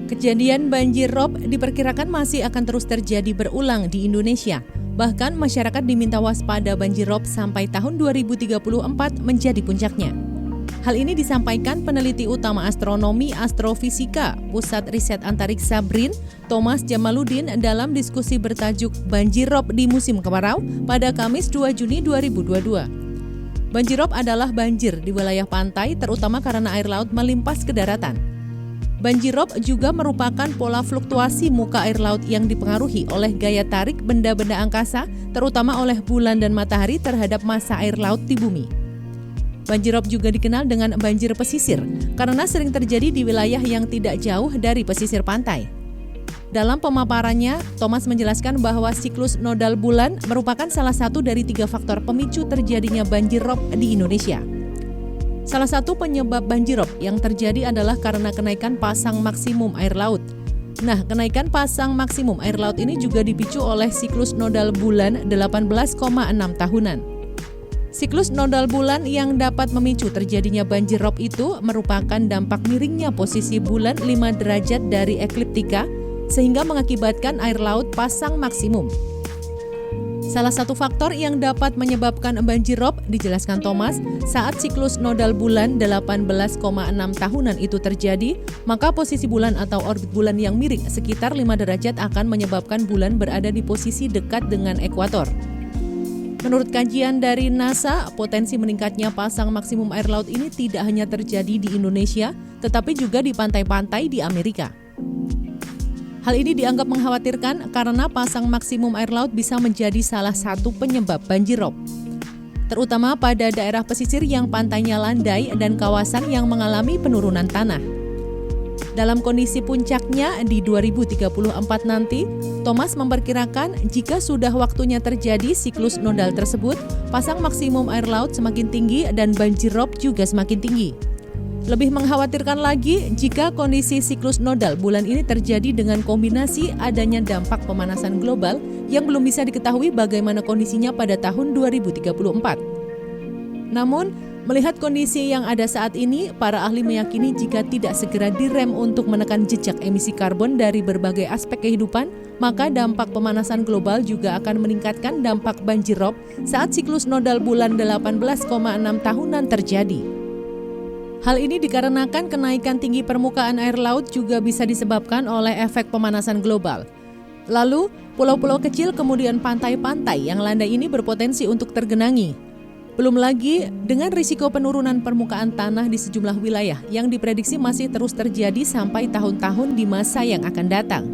Kejadian banjir rob diperkirakan masih akan terus terjadi berulang di Indonesia. Bahkan masyarakat diminta waspada banjir rob sampai tahun 2034 menjadi puncaknya. Hal ini disampaikan peneliti utama astronomi astrofisika Pusat Riset Antariksa BRIN, Thomas Jamaludin dalam diskusi bertajuk Banjir Rob di Musim Kemarau pada Kamis 2 Juni 2022. Banjir rob adalah banjir di wilayah pantai terutama karena air laut melimpas ke daratan. Banjir rob juga merupakan pola fluktuasi muka air laut yang dipengaruhi oleh gaya tarik benda-benda angkasa, terutama oleh bulan dan matahari terhadap massa air laut di bumi. Banjir rob juga dikenal dengan banjir pesisir, karena sering terjadi di wilayah yang tidak jauh dari pesisir pantai. Dalam pemaparannya, Thomas menjelaskan bahwa siklus nodal bulan merupakan salah satu dari 3 faktor pemicu terjadinya banjir rob di Indonesia. Salah satu penyebab banjir rob yang terjadi adalah karena kenaikan pasang maksimum air laut. Nah, kenaikan pasang maksimum air laut ini juga dipicu oleh siklus nodal bulan 18,6 tahunan. Siklus nodal bulan yang dapat memicu terjadinya banjir rob itu merupakan dampak miringnya posisi bulan 5 derajat dari ekliptika sehingga mengakibatkan air laut pasang maksimum. Salah satu faktor yang dapat menyebabkan banjir rob, dijelaskan Thomas, saat siklus nodal bulan 18,6 tahunan itu terjadi, maka posisi bulan atau orbit bulan yang miring sekitar 5 derajat akan menyebabkan bulan berada di posisi dekat dengan ekuator. Menurut kajian dari NASA, potensi meningkatnya pasang maksimum air laut ini tidak hanya terjadi di Indonesia, tetapi juga di pantai-pantai di Amerika. Hal ini dianggap mengkhawatirkan karena pasang maksimum air laut bisa menjadi salah satu penyebab banjir rob, terutama pada daerah pesisir yang pantainya landai dan kawasan yang mengalami penurunan tanah. Dalam kondisi puncaknya di 2034 nanti, Thomas memperkirakan jika sudah waktunya terjadi siklus nodal tersebut, pasang maksimum air laut semakin tinggi dan banjir rob juga semakin tinggi. Lebih mengkhawatirkan lagi jika kondisi siklus nodal bulan ini terjadi dengan kombinasi adanya dampak pemanasan global yang belum bisa diketahui bagaimana kondisinya pada tahun 2034. Namun, melihat kondisi yang ada saat ini, para ahli meyakini jika tidak segera direm untuk menekan jejak emisi karbon dari berbagai aspek kehidupan, maka dampak pemanasan global juga akan meningkatkan dampak banjir rob saat siklus nodal bulan 18,6 tahunan terjadi. Hal ini dikarenakan kenaikan tinggi permukaan air laut juga bisa disebabkan oleh efek pemanasan global. Lalu, pulau-pulau kecil kemudian pantai-pantai yang landai ini berpotensi untuk tergenangi. Belum lagi dengan risiko penurunan permukaan tanah di sejumlah wilayah yang diprediksi masih terus terjadi sampai tahun-tahun di masa yang akan datang.